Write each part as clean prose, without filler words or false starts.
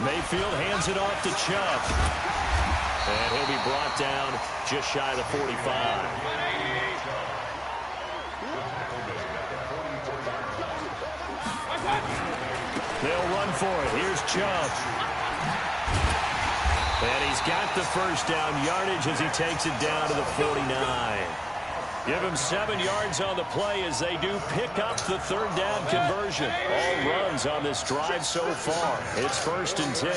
Mayfield hands it off to Chubb. And he'll be brought down just shy of the 45. They'll run for it. Here's Chubb. And he's got the first down yardage as he takes it down to the 49. Give him 7 yards on the play as they do pick up the third down conversion. All runs on this drive so far. It's 1st and 10.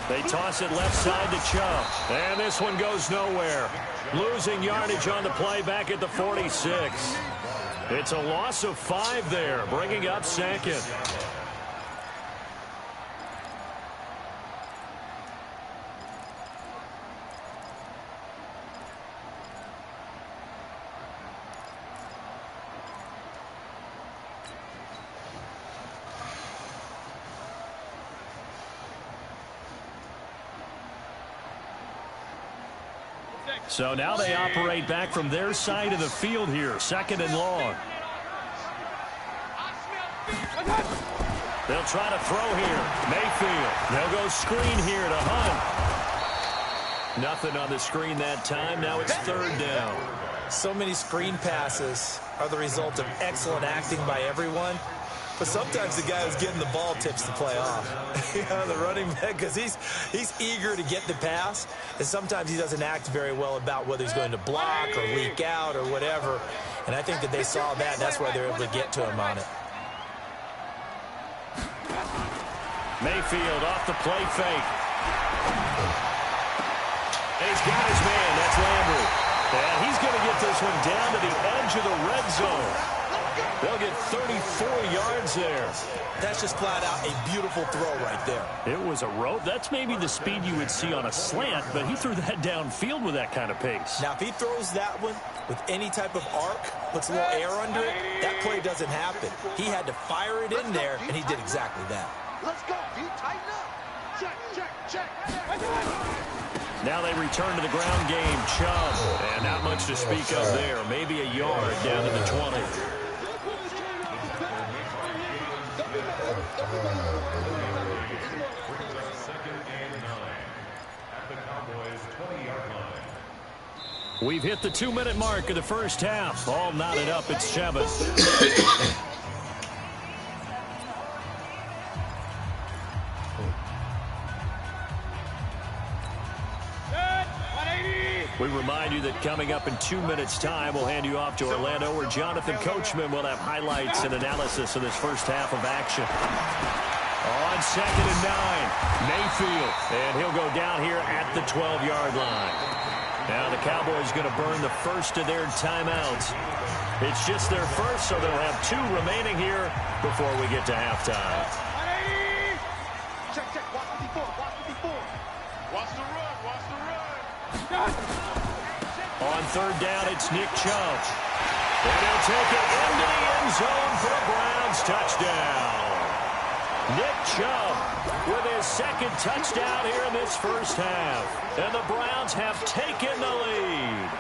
They toss it left side to Chubb. And this one goes nowhere. Losing yardage on the play back at the 46. It's a loss of 5 there, bringing up 2nd. So now they operate back from their side of the field here, 2nd and long. They'll try to throw here. Mayfield. They'll go screen here to Hunt. Nothing on the screen that time. Now it's 3rd down. So many screen passes are the result of excellent acting by everyone. But sometimes the guy who's getting the ball tips the play off. The running back, because he's eager to get the pass, and sometimes he doesn't act very well about whether he's going to block or leak out or whatever. And I think that they saw that, and that's why they're able to get to him on it. Mayfield off the play fake. He's got his man. That's Landry. And he's going to get this one down to the edge of the red zone. They'll get 34 yards there. That's just flat out a beautiful throw right there. It was a rope. That's maybe the speed you would see on a slant, but he threw that downfield with that kind of pace. Now, if he throws that one with any type of arc, puts a little air under it, that play doesn't happen. He had to fire it in there, and he did exactly that. Let's go. You tighten up. Check, check, check. Now they return to the ground game. Chubb. And not much to speak of there. Maybe a yard down to the 20. We've hit the 2-minute mark of the first half. All knotted up at 7. We remind you that coming up in 2 minutes' time, we'll hand you off to Orlando, where Jonathan Coachman will have highlights and analysis of this first half of action. On 2nd and 9, Mayfield, and he'll go down here at the 12-yard line. Now the Cowboys going to burn the first of their timeouts. It's just their first, so they'll have 2 remaining here before we get to halftime. Check, check. Watch the before. Watch the before. Watch the run. Watch the run. On 3rd down, it's Nick Chubb. And he'll take it into the end zone for a Browns touchdown. Nick Chubb with his 2nd touchdown here in this first half. And the Browns have taken the lead.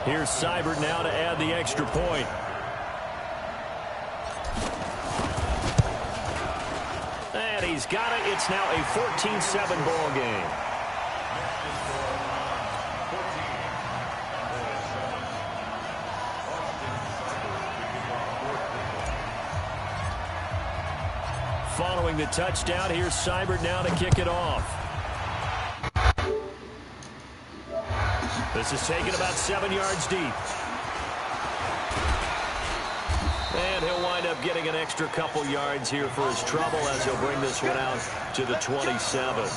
Here's Seibert now to add the extra point. And he's got it. It's now a 14-7 ball game. Following the touchdown, here's Seibert now to kick it off. This is taken about 7 yards deep. And he'll wind up getting an extra couple yards here for his trouble as he'll bring this one out to the 27.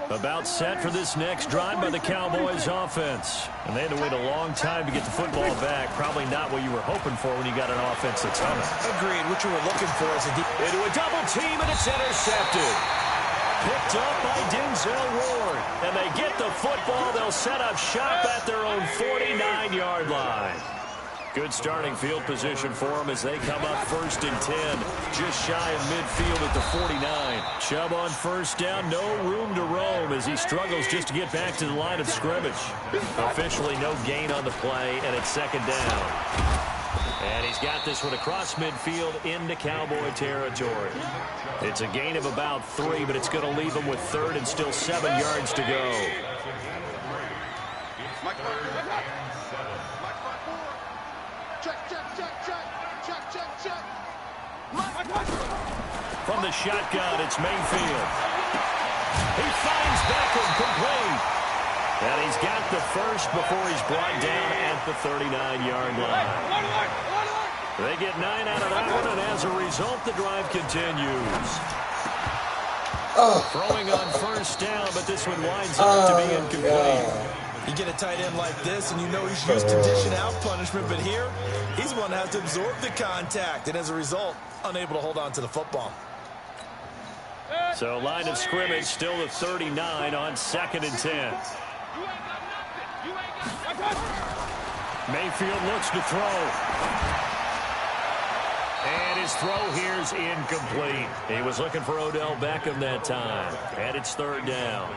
About set for this next drive by the Cowboys offense. And they had to wait a long time to get the football back. Probably not what you were hoping for when you got an offense that's humming. Agreed. What you were looking for is into a double team, and it's intercepted. Picked up by Denzel Ward. And they get the football. They'll set up shop at their own 49-yard line. Good starting field position for them as they come up 1st and 10. Just shy of midfield at the 49. Chubb on first down. No room to roam as he struggles just to get back to the line of scrimmage. Officially no gain on the play, and it's 2nd down. And he's got this one across midfield into Cowboy territory. It's a gain of about 3, but it's going to leave him with 3rd and still 7 yards to go. From the shotgun, it's Mayfield. He finds Beckham complete. And he's got the first before he's brought down at the 39-yard line. They get 9 out of that one, and as a result, the drive continues. Throwing on first down, but this one winds up to be incomplete. You get a tight end like this, and you know he's used to dishing out punishment, but here, he's going to have to absorb the contact, and as a result, unable to hold on to the football. So line of scrimmage still at 39 on 2nd and 10. Mayfield looks to throw. And his throw here's incomplete. He was looking for Odell Beckham that time. And it's 3rd down.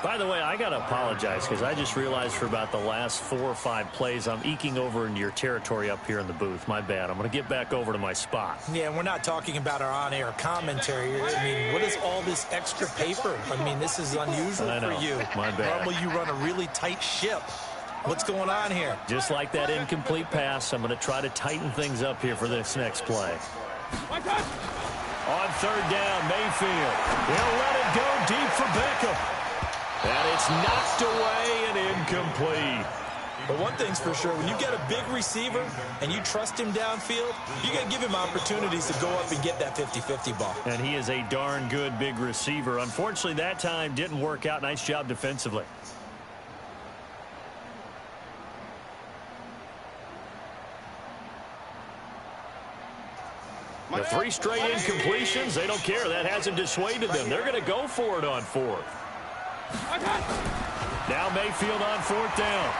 By the way, I got to apologize because I just realized for about the last 4 or 5 plays, I'm eking over into your territory up here in the booth. My bad. I'm going to get back over to my spot. Yeah, we're not talking about our on-air commentary. I mean, what is all this extra paper? I mean, this is unusual for you. My bad. Normally, you run a really tight ship. What's going on here? Just like that incomplete pass, I'm going to try to tighten things up here for this next play. On 3rd down, Mayfield. He'll let it go deep for Beckham. And it's knocked away and incomplete. But one thing's for sure, when you get a big receiver and you trust him downfield, you got to give him opportunities to go up and get that 50-50 ball. And he is a darn good big receiver. Unfortunately, that time didn't work out. Nice job defensively. The 3 straight incompletions, they don't care. That hasn't dissuaded them. They're going to go for it on 4th. Now Mayfield on 4th down.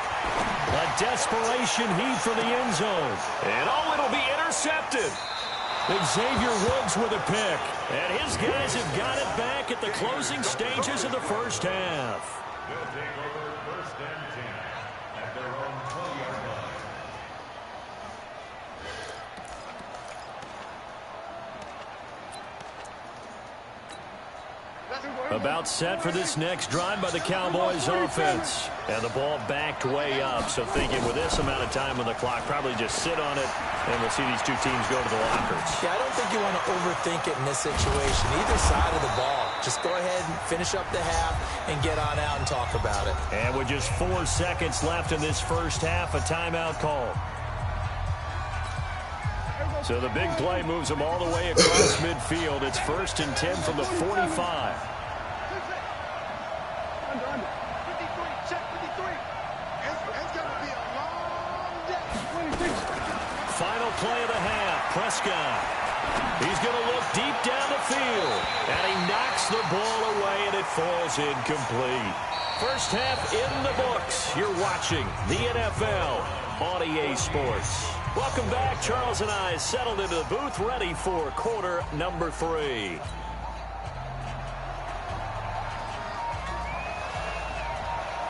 A desperation heave for the end zone. And it'll be intercepted. Xavier Woods with a pick. And his guys have got it back at the closing stages of the first half. About set for this next drive by the Cowboys offense. And the ball backed way up. So thinking with this amount of time on the clock, probably just sit on it, and we'll see these 2 teams go to the lockers. Yeah, I don't think you want to overthink it in this situation. Either side of the ball. Just go ahead and finish up the half and get on out and talk about it. And with just 4 seconds left in this first half, a timeout call. So the big play moves them all the way across midfield. It's 1st and 10 from the 45. Final play of the half. Prescott. He's going to look deep down the field. And he knocks the ball away, and it falls incomplete. First half in the books. You're watching the NFL on EA Sports. Welcome back. Charles and I settled into the booth, ready for quarter number 3.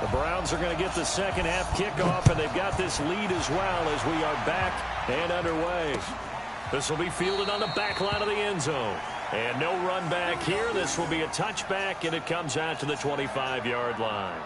The Browns are going to get the second half kickoff, and they've got this lead as well as we are back and underway. This will be fielded on the back line of the end zone. And no run back here. This will be a touchback, and it comes out to the 25-yard line.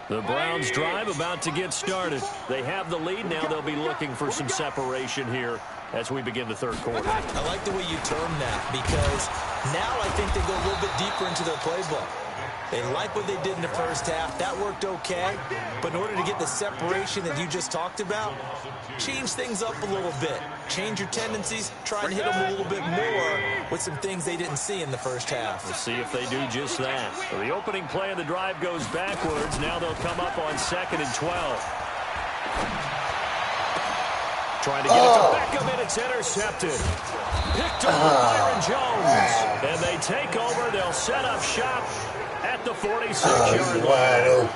The Browns drive about to get started. They have the lead now. They'll be looking for some separation here as we begin the third quarter. I like the way you term that, because now I think they go a little bit deeper into their playbook. They like what they did in the first half. That worked okay. But in order to get the separation that you just talked about, change things up a little bit. Change your tendencies. Try and hit them a little bit more with some things they didn't see in the first half. We'll see if they do just that. So the opening play of the drive goes backwards. Now they'll come up on 2nd and 12. Trying to get it to Beckham, and it's intercepted. Picked up by Byron Jones. And they take over. They'll set up shop at the 46-yard line.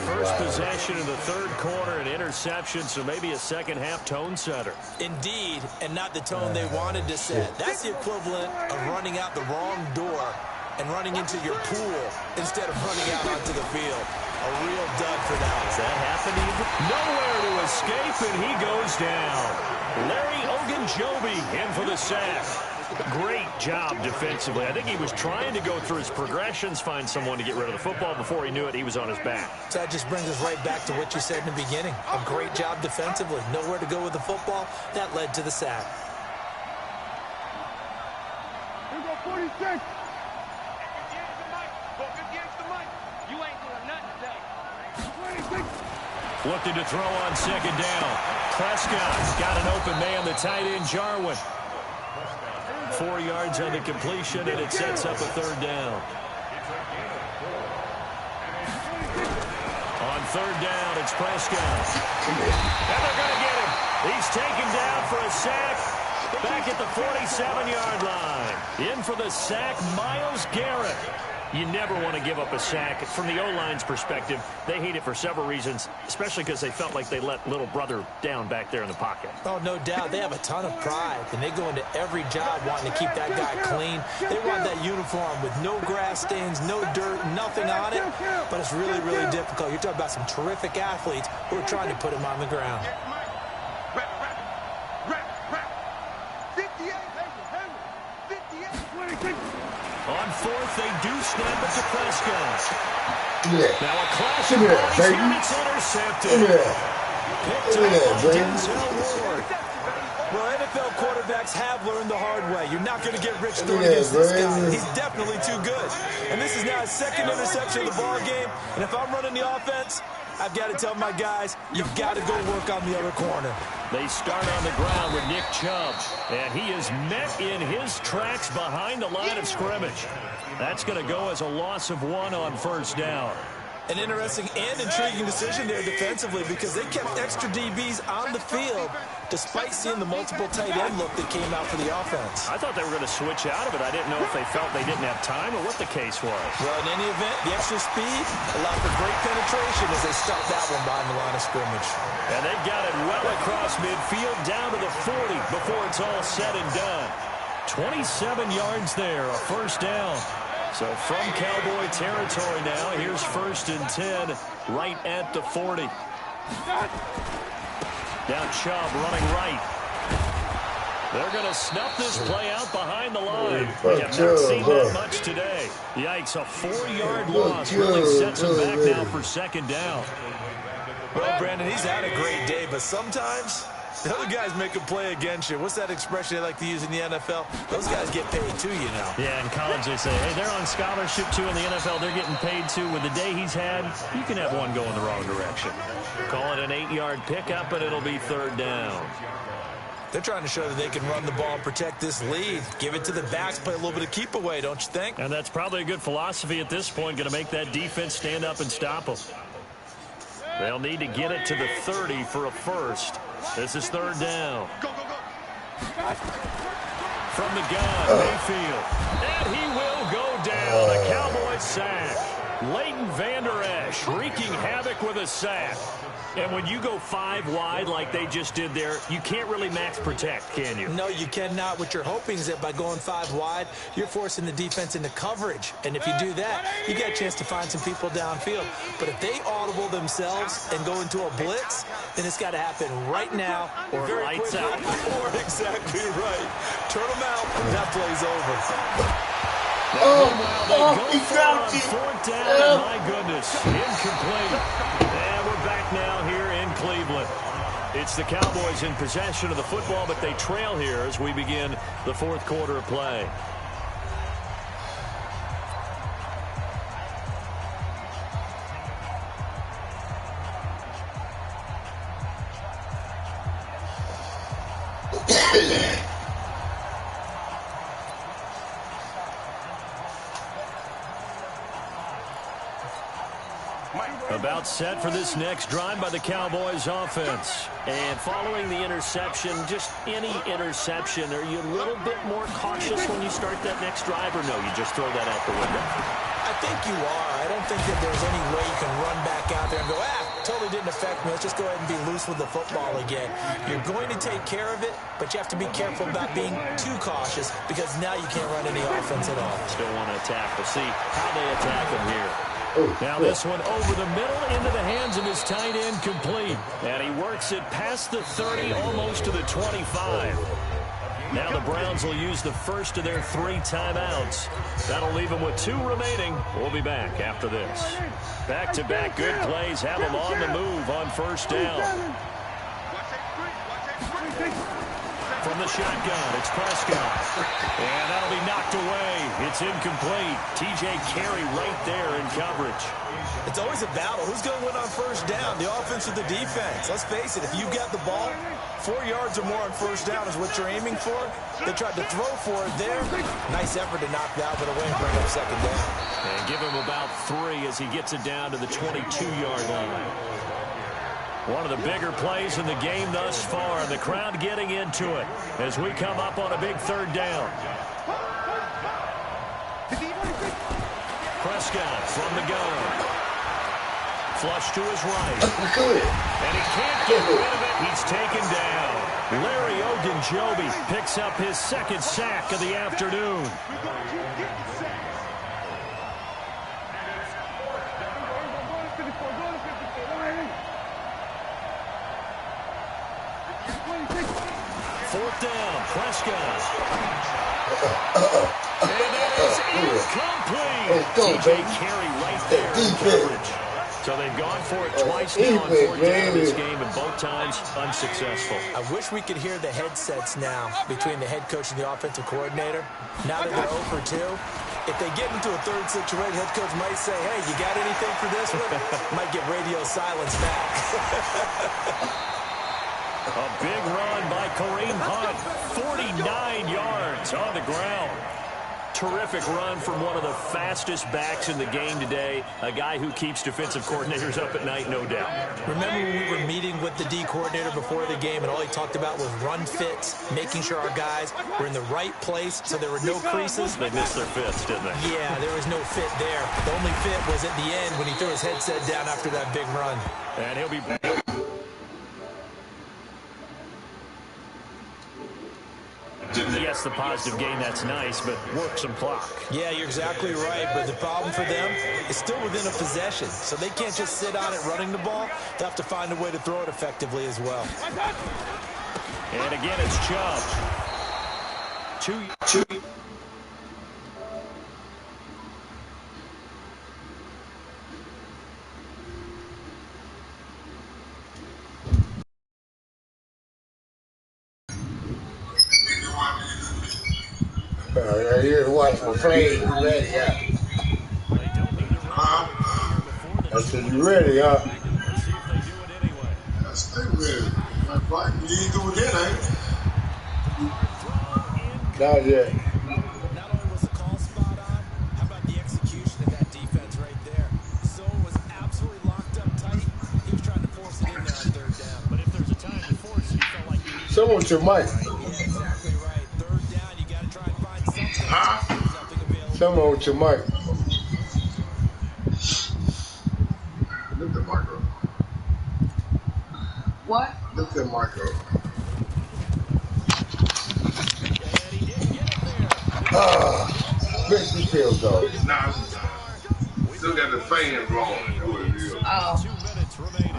First possession in the third quarter, an interception, so maybe a second-half tone setter. Indeed, and not the tone they wanted to set. That's the equivalent of running out the wrong door and running into your pool instead of running out onto the field. A real dud for that. Does that happen even? Nowhere to escape, and he goes down. Larry Ogunjobi in for the sack. Great job defensively. I think he was trying to go through his progressions, find someone to get rid of the football. Before he knew it, he was on his back. So that just brings us right back to what you said in the beginning. A great job defensively. Nowhere to go with the football. That led to the sack. Here we go, 46. You ain't doing nothing today. 26. Looking to throw on 2nd down. Prescott got an open man, the tight end, Jarwin. 4 yards on the completion, and it sets up a 3rd down. On 3rd down, it's Prescott. And they're going to get him. He's taken down for a sack back at the 47-yard line. In for the sack, Myles Garrett. You never want to give up a sack. From the O-line's perspective, they hate it for several reasons, especially because they felt like they let little brother down back there in the pocket. Oh, no doubt. They have a ton of pride, and they go into every job wanting to keep that guy clean. They want that uniform with no grass stains, no dirt, nothing on it, but it's really, really difficult. You're talking about some terrific athletes who are trying to put him on the ground. 58. On 4th, they do snap it to Prescott. Yeah. Now a clash of bodies here, and it's intercepted. Picked up by Denzel Ward. Well, NFL quarterbacks have learned the hard way. You're not going to get rich throwing against this guy. He's definitely too good. And this is now his 2nd interception of the ball game. And if I'm running the offense, I've got to tell my guys, you've got to go work on the other corner. They start on the ground with Nick Chubb, and he is met in his tracks behind the line of scrimmage. That's going to go as a loss of 1 on 1st down. An interesting and intriguing decision there defensively, because they kept extra DBs on the field despite seeing the multiple tight end look that came out for the offense. I thought they were going to switch out of it. I didn't know if they felt they didn't have time or what the case was. Well, in any event, the extra speed allowed for great penetration as they stopped that one behind the line of scrimmage. And they've got it well across midfield down to the 40 before it's all said and done. 27 yards there, a 1st down. So from Cowboy territory now, here's 1st and 10 right at the 40. Now Chubb running right. They're going to snuff this play out behind the line. We have not seen that much today. Yikes, a 4-yard loss really sets him back now for 2nd down. Well, Brandon, he's had a great day, but sometimes the other guys make a play against you. What's that expression they like to use in the NFL? Those guys get paid too, you know. Yeah, in college they say, hey, they're on scholarship too. In the NFL, they're getting paid too. With the day he's had, you can have one go in the wrong direction. Call it an 8-yard pickup, and it'll be 3rd down. They're trying to show that they can run the ball and protect this lead. Give it to the backs, play a little bit of keep away, don't you think? And that's probably a good philosophy at this point, going to make that defense stand up and stop them. They'll need to get it to the 30 for a 1st. This is 3rd down. Go, go, go. From the gun, Mayfield. And he will go down. A Cowboy sack. Leighton Vander Esch wreaking havoc with a sack. And when you go 5 wide like they just did there, you can't really max protect, can you? No, you cannot. What you're hoping is that by going 5 wide, you're forcing the defense into coverage. And if you do that, you get a chance to find some people downfield. But if they audible themselves and go into a blitz, then it's got to happen right now. Or very lights quickly. out. Or exactly right. Turn them out, that play's over. He dropped it. 4th down, and my goodness, incomplete. And we're back now here in Cleveland. It's the Cowboys in possession of the football, but they trail here as we begin the fourth quarter of play. About set for this next drive by the Cowboys offense. And following the interception, just any interception, are you a little bit more cautious when you start that next drive, or no, you just throw that out the window? I think you are. I don't think that there's any way you can run back out there and go, totally didn't affect me. Let's just go ahead and be loose with the football again. You're going to take care of it, but you have to be careful about being too cautious because now you can't run any offense at all. Still want to attack. We'll see how they attack him here. Now this one over the middle into the hands of his tight end, complete. And he works it past the 30, almost to the 25. Now the Browns will use the first of their 3 timeouts. That'll leave them with 2 remaining. We'll be back after this. Back-to-back good plays have them on the move on first down. From the shotgun, it's Prescott. And that'll be knocked away. It's incomplete. T.J. Carey right there in coverage. It's always a battle. Who's going to win on first down, the offense or the defense? Let's face it, if you got the ball, 4 yards or more on first down is what you're aiming for. They tried to throw for it there. Nice effort to knock that one away and bring up second down. And give him about 3 as he gets it down to the 22-yard line. One of the bigger plays in the game thus far, and the crowd getting into it as we come up on a big third down. Prescott from the gun. Flush to his right. And he can't get rid of it. He's taken down. Larry Ogunjobi picks up his 2nd sack of the afternoon. Fourth down, Prescott. And that is incomplete. T.J. Carey right there in coverage. So they've gone for it twice now on 4th down in this game, and both times unsuccessful. I wish we could hear the headsets now between the head coach and the offensive coordinator. Now that they're 0 for 2, if they get into a third situation, head coach might say, hey, you got anything for this one? Might get radio silence back. A big run by Kareem Hunt, 49 yards on the ground. Terrific run from one of the fastest backs in the game today, a guy who keeps defensive coordinators up at night, no doubt. Remember when we were meeting with the D coordinator before the game, and all he talked about was run fits, making sure our guys were in the right place so there were no creases? They missed their fits, didn't they? Yeah, there was no fit there. The only fit was at the end when he threw his headset down after that big run. And he'll be back. Yes, the positive gain, that's nice, but work some clock. Yeah, you're exactly right, but the problem for them is still within a possession, so they can't just sit on it running the ball. They have to find a way to throw it effectively as well. And again, it's Chubb. Two. You're watching the play. You ready, yeah? I said, you ready, huh? I stay ready. My fight, you ain't doing that, ain't Not yet. Not only was the call spot on, how about the execution of that defense right there? So was absolutely locked up tight. He was trying to force it in there on third down. But if there's a time to force it, he felt like he needed Someone with your mic. Yeah, exactly right. Third down, you got to try and find something. Something available. Someone with your mic. Lift the mic up. What? Lift that mic up. Makes me feel though. Nah, still got the fan blowing. That's what it is. 2 minutes remaining.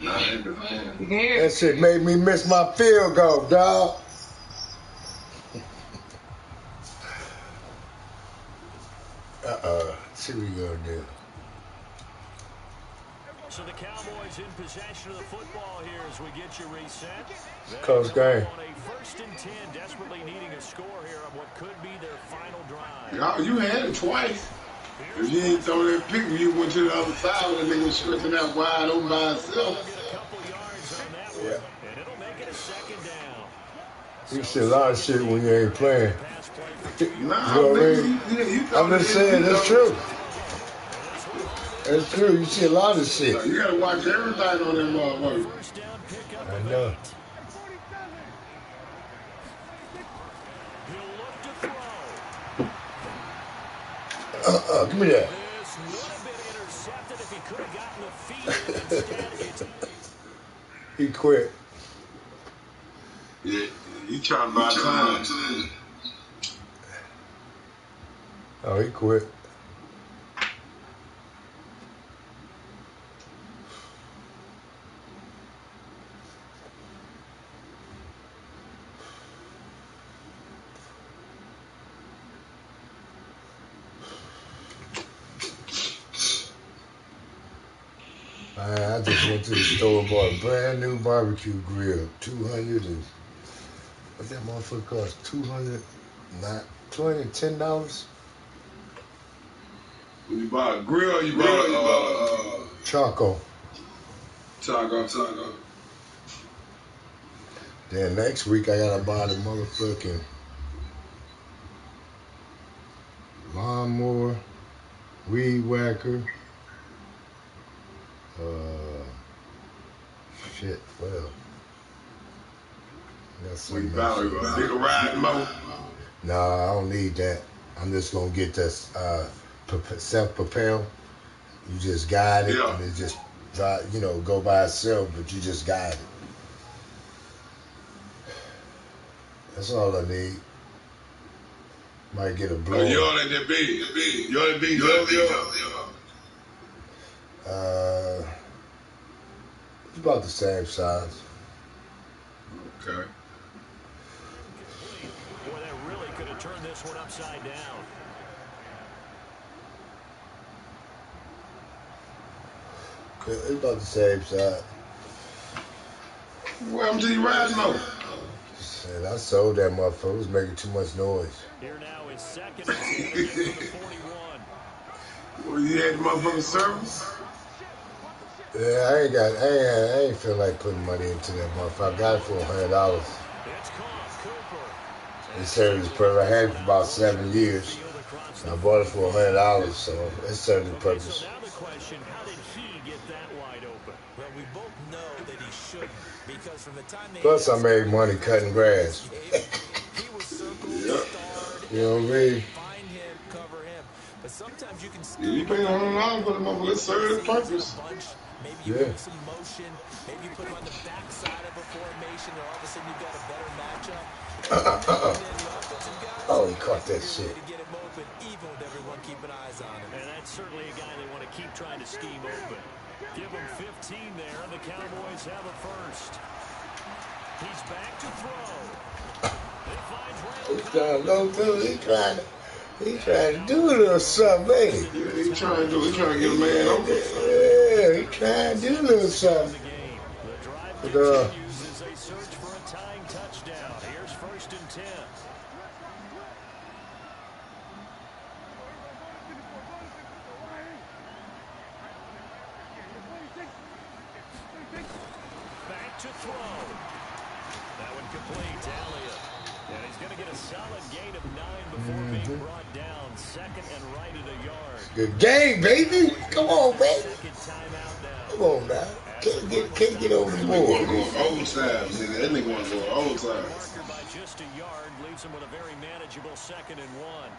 Nah, ain't the fan. That shit made me miss my field goal, dog. So the Cowboys in possession of the football here as we get you reset. Close game. On a 1st and 10, desperately needing a score here on what could be their final drive. No, you had it twice. If you ain't throw that pick, you went to the other side when the nigga was stretching out wide open by himself. Get a couple yards on that one, and it'll make it a 2nd down. You see a lot of shit when you ain't playing. Nah, You know what I nigga, mean? I'm just saying, that's true. That's true. You see a lot of shit. You gotta watch everything on that motherfucker. I know. Give me that. He quit. Yeah, he trying to buy time. Oh, he quit. I just went to the store and bought a brand new barbecue grill. 200 and what that motherfucker cost? $210. When you buy a grill, you buy Charcoal. Taco. Then next week I gotta buy the motherfucking lawnmower, weed whacker. Shit, well. We about a bigger ride mode. Nah, I don't need that. I'm just gonna get this self-propel. You just guide it and it just drive, go by itself, but you just guide it. That's all I need. Might get a blower. You only that big. You only big. It's about the same size. Okay. Boy, that really could have turned this one upside down. It's about the same size. Welcome to your ride mode. And I sold that motherfucker. It was making too much noise. Here now is 2nd and 10 from the 41. Well, you had the motherfucking service? Yeah, I ain't feel like putting money into that motherfucker. I got it for $100. It served its purpose. I had it for about 7 years. I bought it for $100, so it served its purpose. So now the question, how did he get that wide open? Well, we both know that he shouldn't, because from the time they Plus, I made money cutting grass. he was circled, starred, You know what I mean? find him, cover him. But sometimes you can You paid $100 for the motherfucker. It served its purpose. Maybe you put some motion. Maybe you put him on the backside of a formation, and all of a sudden you've got a better matchup. Oh, he caught that shit. To get him open, even with everyone keeping eyes on him. And that's certainly a guy they want to keep trying to scheme open. Give him 15 there, and the Cowboys have a first. He's back to throw. He's trying to go through. He's trying to do a little something, ain't he? Yeah, he's trying to get a man open. Yeah, he's trying to do a little something. The drive continues as they search for a tying touchdown. Here's 1st and 10. Back to throw. That one complete to Elliott. And he's going to get a solid gain of 9 before being brought down. 2nd and right at a yard. Good game, baby. Come on, baby. Second timeout now. Come on now. Can't get over the board. Going overtime, nigga. That nigga want to go overtime. Parker by just a yard leaves him with a very manageable 2nd and 1.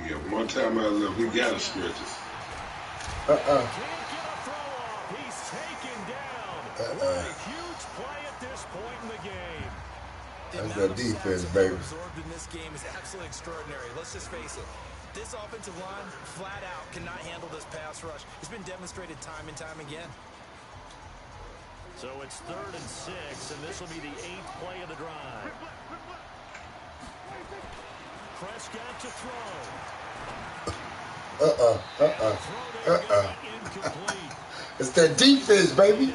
Yeah, one time I left, we got to stretch it. Can't get a throw off. He's taken down. What a huge play at this point in the game. That's that defense, baby. Absorbed in this game is absolutely extraordinary. Let's just face it. This offensive line, flat out, cannot handle this pass rush. It's been demonstrated time and time again. So it's 3rd and 6, and this will be the 8th play of the drive. Prescott to throw. It's that defense, baby.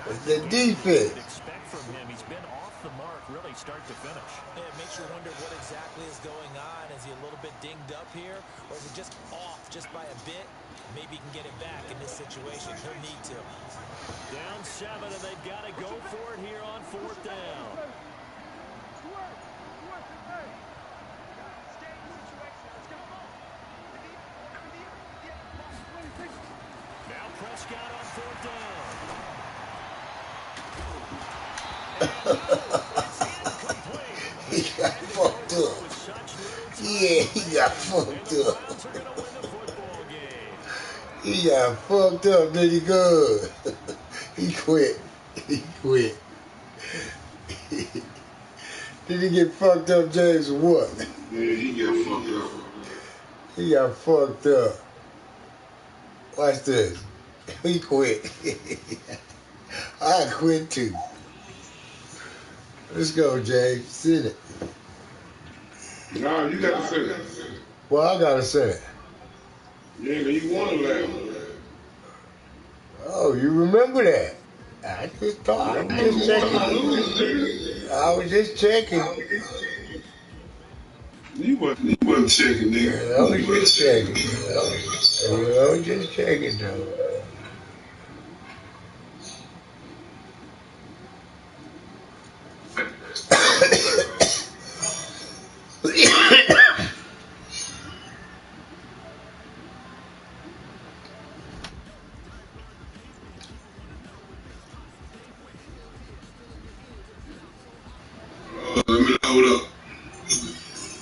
It's that defense. Expect from him. He's been off the mark, really, start to finish. Yeah, it makes you wonder what exactly is going on. Is he a little bit dinged up here, or is it just off just by a bit? Maybe he can get it back in this situation. He'll need to. Down 7, and they've got to go for it here on 4th down. Now Prescott on 4th down. He got fucked up. Yeah, he got fucked up. He got fucked up, did he good? He quit. He quit. Did he get fucked up, James, or what? Yeah, he got fucked up. He got fucked up. Watch this. He quit. I quit too. Let's go, James. Send it. No, you got to say that. Well, I gotta say it. Yeah, you want to laugh. Oh, you remember that? I just thought. I was just checking. You wasn't checking, nigga. I was just checking. I was just checking, though. Let me hold up.